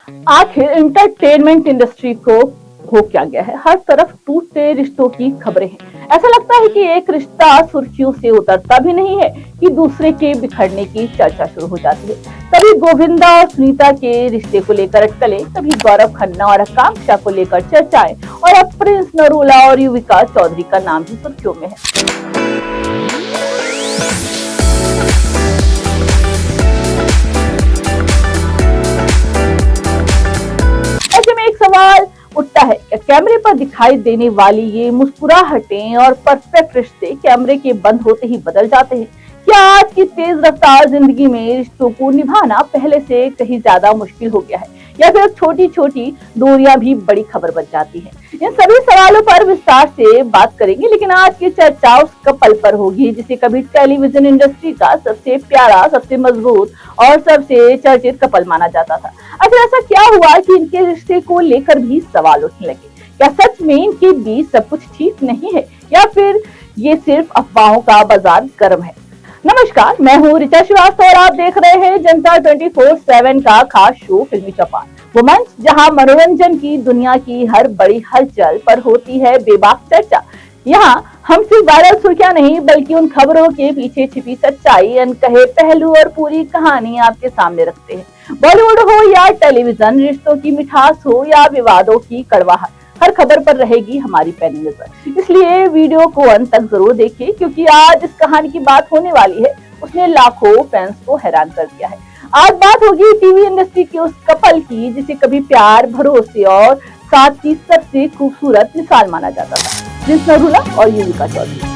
आखिर entertainment industry को हो क्या गया है? हर तरफ टूटते रिश्तों की खबरें हैं। ऐसा लगता है कि एक रिश्ता सुर्खियों से उतरता भी नहीं है कि दूसरे के बिखरने की चर्चा शुरू हो जाती है। कभी गोविंदा और सुनीता के रिश्ते को लेकर अटकलें, कभी गौरव खन्ना और आकांक्षा को लेकर चर्चाएं, और अब प्रिंस नरूला और युविका चौधरी का नाम भी सुर्खियों में है। ऐसे में एक सवाल उठता है, क्या कैमरे पर दिखाई देने वाली ये मुस्कुराहटें और परफेक्ट रिश्ते कैमरे के बंद होते ही बदल जाते हैं? क्या आज की तेज रफ्तार जिंदगी में रिश्तों को निभाना पहले से कहीं ज्यादा मुश्किल हो गया है, या फिर छोटी छोटी दूरियां भी बड़ी खबर बन जाती हैं? इन सभी सवालों पर विस्तार से बात करेंगे, लेकिन आज की चर्चा उस कपल पर होगी जिसे कभी टेलीविजन इंडस्ट्री का सबसे प्यारा, सबसे मजबूत और सबसे चर्चित कपल माना जाता था। आखिर ऐसा क्या हुआ कि इनके रिश्ते को लेकर भी सवाल उठने लगे? क्या सच में इनके बीच सब कुछ ठीक नहीं है, या फिर ये सिर्फ अफवाहों का बाजार गर्म है? नमस्कार, मैं हूँ ऋचा श्रीवास्तव और आप देख रहे हैं जनता 24/7 का खास शो फिल्मी चौपाल, वो मंच जहाँ मनोरंजन की दुनिया की हर बड़ी हलचल पर होती है बेबाक चर्चा। यहाँ हम सिर्फ वायरल सुर्खियां नहीं, बल्कि उन खबरों के पीछे छिपी सच्चाई, अनकहे पहलू और पूरी कहानी आपके सामने रखते हैं। बॉलीवुड हो या टेलीविजन, रिश्तों की मिठास हो या विवादों की कड़वाहट, हर खबर पर रहेगी हमारी पैनी नजर। इसलिए वीडियो को अंत तक जरूर देखिए, क्योंकि आज इस कहानी की बात होने वाली है उसने लाखों फैंस को हैरान कर दिया है। आज बात होगी टीवी इंडस्ट्री के उस कपल की जिसे कभी प्यार, भरोसे और साथ की सबसे खूबसूरत मिसाल माना जाता था, प्रिंस नरूला और युविका चौधरी।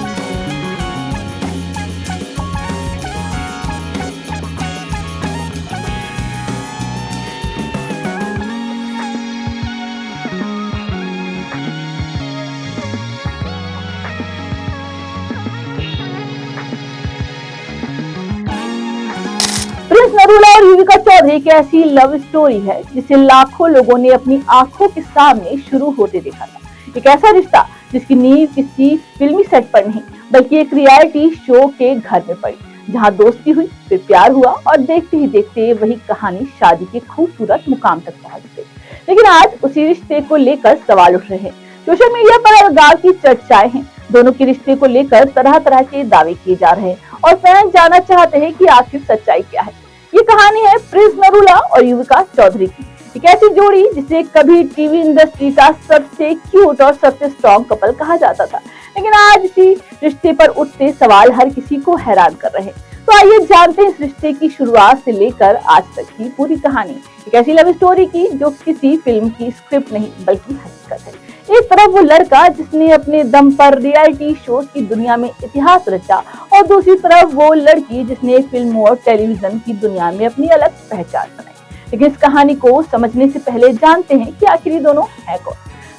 प्रिंस नरूला और युविका चौधरी की ऐसी लव स्टोरी है जिसे लाखों लोगों ने अपनी आंखों के सामने शुरू होते देखा था। एक ऐसा रिश्ता जिसकी नींव किसी फिल्मी सेट पर नहीं, बल्कि एक रियलिटी शो के घर में पड़ी, जहां दोस्ती हुई, फिर प्यार हुआ और देखते ही देखते वही कहानी शादी के खूबसूरत मुकाम तक पहुंच गई। लेकिन आज उसी रिश्ते को लेकर सवाल उठ रहे हैं। सोशल मीडिया पर अलगाव की चर्चाएं हैं, दोनों के रिश्ते को लेकर तरह तरह के दावे किए जा रहे हैं और फैंस जानना चाहते हैं कि आखिर सच्चाई क्या है। ये कहानी है प्रिंस नरूला और युविका चौधरी की, एक ऐसी जोड़ी जिसे कभी टीवी इंडस्ट्री का सबसे क्यूट और सबसे स्ट्रॉन्ग कपल कहा जाता था, लेकिन आज इसी रिश्ते पर उठते सवाल हर किसी को हैरान कर रहे हैं। तो आइए जानते हैं इस रिश्ते की शुरुआत से लेकर आज तक की पूरी कहानी, एक ऐसी लव स्टोरी की जो किसी फिल्म की स्क्रिप्ट नहीं बल्कि हकीकत है। एक तरफ वो लड़का जिसने अपने दम पर रियलिटी शोज की दुनिया में इतिहास रचा, और दूसरी तरफ वो लड़की जिसने फिल्मों और टेलीविजन की दुनिया में अपनी अलग पहचान बनाई। लेकिन इस कहानी को समझने से पहले जानते हैं कि आखिर ये दोनों है कौन।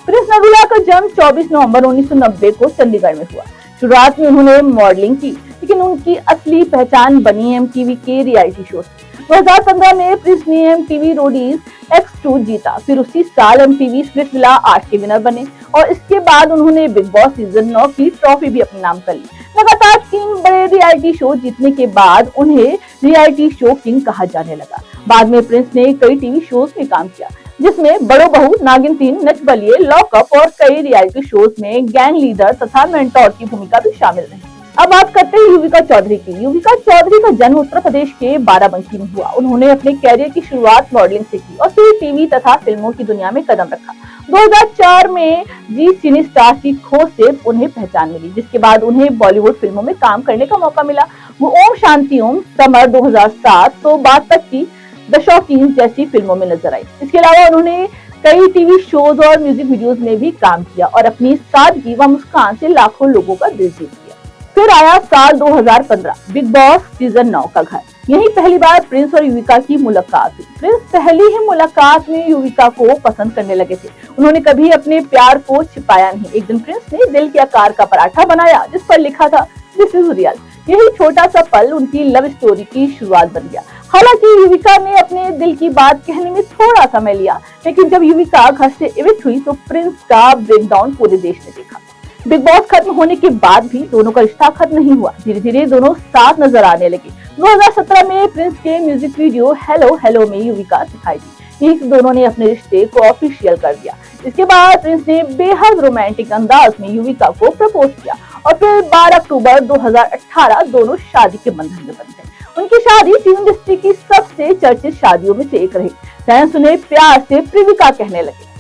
प्रिंस नरूला का जन्म 24 नवंबर 1990 को चंडीगढ़ में हुआ। शुरुआत में उन्होंने मॉडलिंग की, लेकिन उनकी असली पहचान बनी एमटीवी के रियलिटी शो से। 2015 में प्रिंस ने एमटीवी रोडीज X2 जीता, फिर उसी साल एमटीवी स्प्लिट विला 8 के विनर बने, और इसके बाद उन्होंने बिग बॉस सीजन 9 की ट्रॉफी भी अपने नाम कर ली। लगातार 3 बड़े रियलिटी शो जीतने के बाद उन्हें रियलिटी शो किंग कहा जाने लगा। बाद में प्रिंस ने कई टीवी शोज में काम किया, जिसमें बड़ो बहू, नागिन 3, नच बलिए, लॉकअप और कई रियलिटी शोज में गैंग लीडर तथा मेंटोर की भूमिका भी शामिल रही। अब बात करते हैं युविका चौधरी की। युविका चौधरी का जन्म उत्तर प्रदेश के बाराबंकी में हुआ। उन्होंने अपने कैरियर की शुरुआत मॉडलिंग से की और फिर टीवी तथा फिल्मों की दुनिया में कदम रखा। 2004 में जी सिने स्टार की खोज से उन्हें पहचान मिली, जिसके बाद उन्हें बॉलीवुड फिल्मों में काम करने का मौका मिला। वो ओम शांति ओम, समर 2007 तो बाद तक की द शौकीन जैसी फिल्मों में नजर आई। इसके अलावा उन्होंने कई टीवी शोज और म्यूजिक वीडियोज में भी काम किया और अपनी सादगी व मुस्कान से लाखों लोगों का दिल जीत लिया। फिर आया साल 2015, बिग बॉस सीजन 9 का घर। यही पहली बार प्रिंस और युविका की मुलाकात हुई। प्रिंस पहली ही मुलाकात में युविका को पसंद करने लगे थे। उन्होंने कभी अपने प्यार को छिपाया नहीं। एक दिन प्रिंस ने दिल के आकार का पराठा बनाया जिस पर लिखा था दिस इज रियल। यही छोटा सा पल उनकी लव स्टोरी की शुरुआत बन गया। हालांकि युविका ने अपने दिल की बात कहने में थोड़ा समय लिया, लेकिन जब युविका घर से इविक्ट हुई तो प्रिंस का ब्रेकडाउन पूरे देश ने देखा। बिग बॉस खत्म होने के बाद भी दोनों का रिश्ता खत्म नहीं हुआ। धीरे धीरे दोनों साथ नजर आने लगे। 2017 में प्रिंस के म्यूजिक वीडियो हेलो हेलो में युविका दिखाई दी। इस दोनों ने अपने रिश्ते को ऑफिशियल कर दिया। इसके बाद प्रिंस ने बेहद रोमांटिक अंदाज में युविका को प्रपोज किया और फिर 12 अक्टूबर 2018 दोनों शादी के बंधन में बंध गए। उनकी शादी फिल्म इंडस्ट्री की सबसे चर्चित शादियों में से एक रही। फैंस उन्हें प्यार से प्रिविका कहने लगे।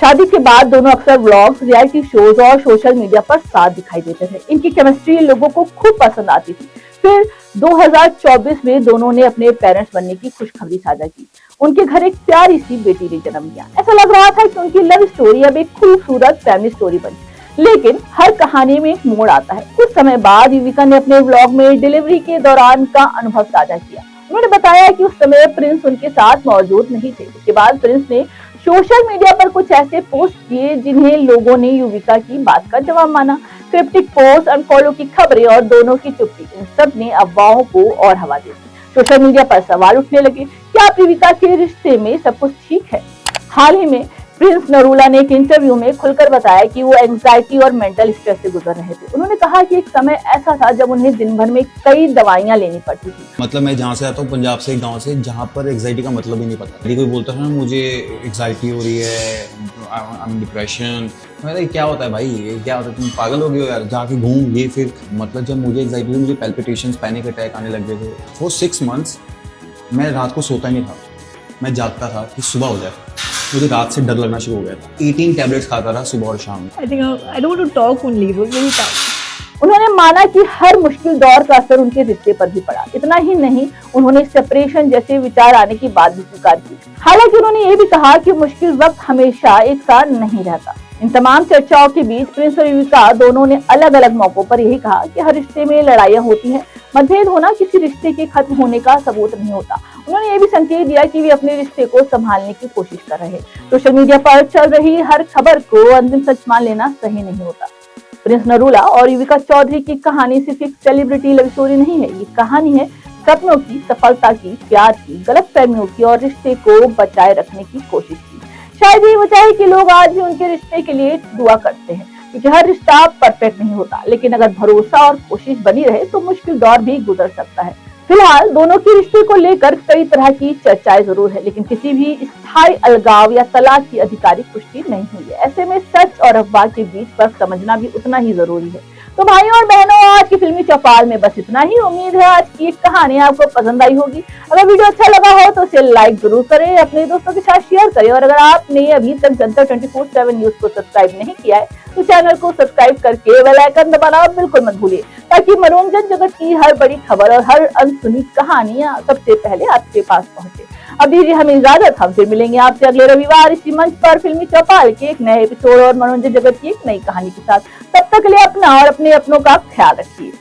शादी के बाद दोनों अक्सर व्लॉग्स, रियलिटी शोज और सोशल मीडिया पर साथ दिखाई देते थे। इनकी केमिस्ट्री लोगों को खूब पसंद आती थी। फिर 2024 में दोनों ने अपने पेरेंट्स बनने की खुशखबरी साझा की। उनके घर एक प्यारी सी बेटी ने जन्म लिया। ऐसा लग रहा था कि उनकी लव स्टोरी अब एक खूबसूरत फैमिली स्टोरी बनी। लेकिन हर कहानी में एक मोड़ आता है। कुछ समय बाद युविका ने अपने व्लॉग में डिलीवरी के दौरान का अनुभव साझा किया। उन्होंने बताया कि उस समय प्रिंस उनके साथ मौजूद नहीं थे। उसके बाद प्रिंस ने सोशल मीडिया पर कुछ ऐसे पोस्ट किए जिन्हें लोगों ने युविका की बात का जवाब माना। क्रिप्टिक पोस्ट, अनफॉलो की खबरें और दोनों की चुप्पी, इन सब ने अफवाहों को और हवा दे दी। सोशल मीडिया पर सवाल उठने लगे, क्या प्रिविका के रिश्ते में सब कुछ ठीक है? हाल ही में प्रिंस नरूला ने एक इंटरव्यू में खुलकर बताया कि वो एंजाइटी और मेंटल स्ट्रेस से गुजर रहे थे। उन्होंने कहा कि एक समय ऐसा था जब उन्हें दिन भर में कई दवाइयां लेनी पड़ती थी। मतलब मैं जहाँ से आता हूँ, पंजाब से, एक गांव से, जहाँ पर एंजाइटी का मतलब ही नहीं पता। यदि कोई बोलता है ना मुझे एंजाइटी हो रही है, आई एम डिप्रेशन, मैं क्या होता है भाई, ये क्या होता है, तुम पागल हो गए हो यार, जाके घूम ये फिर। मतलब जब मुझे एंजाइटी हुई, मुझे पैल्पिटेशंस, पैनिक अटैक आने लग गए थे। फॉर 6 मंथ्स मैं रात को सोता ही नहीं था। मैं जागता था कि सुबह हो जाए। मुझे रात से डर लगना शुरू हो गया था। 18 टैबलेट्स खाता था सुबह और शाम। I think I don't want to talk only. It was very tough. उन्होंने माना कि हर मुश्किल दौर का असर उनके रिश्ते पर भी पड़ा। इतना ही नहीं, उन्होंने सेपरेशन जैसे विचार आने की बात भी स्वीकार की। हालांकि उन्होंने ये भी कहा कि मुश्किल वक्त हमेशा एक साथ नहीं रहता। इन तमाम चर्चाओं के बीच प्रिंस और युविका दोनों ने अलग अलग मौकों पर यही कहा कि हर रिश्ते में लड़ाइयाँ होती हैं। मतभेद होना किसी रिश्ते के खत्म होने का सबूत नहीं होता। उन्होंने ये भी संकेत दिया कि वे अपने रिश्ते को संभालने की कोशिश कर रहे हैं। सोशल मीडिया पर चल रही हर खबर को अंतिम सच मान लेना सही नहीं होता। प्रिंस नरूला और युविका चौधरी की कहानी सिर्फ एक सेलिब्रिटी लव स्टोरी नहीं है। ये कहानी है सपनों की, सफलता की, प्यार की, गलतफहमियों की और रिश्ते को बचाए रखने की कोशिश की। शायद ये वजह है कि लोग आज भी उनके रिश्ते के लिए दुआ करते हैं, क्योंकि हर रिश्ता परफेक्ट नहीं होता, लेकिन अगर भरोसा और कोशिश बनी रहे तो मुश्किल दौर भी गुजर सकता है। फिलहाल दोनों के रिश्ते को लेकर कई तरह की चर्चाएं जरूर है, लेकिन किसी भी स्थायी अलगाव या तलाक की आधिकारिक पुष्टि नहीं हुई है। ऐसे में सच और अफवाह के बीच फर्क समझना भी उतना ही जरूरी है। तो भाइयों और बहनों, आज की फिल्मी चौपाल में बस इतना ही। उम्मीद है आज की कहानी आपको पसंद आई होगी। अगर वीडियो अच्छा लगा हो तो इसे लाइक जरूर करें, अपने दोस्तों के साथ शेयर करें और अगर आपने अभी तक जनता 24/7 न्यूज को सब्सक्राइब नहीं किया है तो चैनल को सब्सक्राइब करके बेल आइकन दबाना बिल्कुल मत भूलिए, ताकि मनोरंजन जगत की हर बड़ी खबर और हर अनसुनी कहानियां सबसे पहले आपके पास पहुंचे। अब दीजिए हमें इजाजत, हम फिर मिलेंगे आपसे अगले रविवार इसी मंच पर फिल्मी चौपाल के एक नए एपिसोड और मनोरंजन जगत की एक नई कहानी के साथ। तब तक के लिए अपना और अपने अपनों का ख्याल रखिए।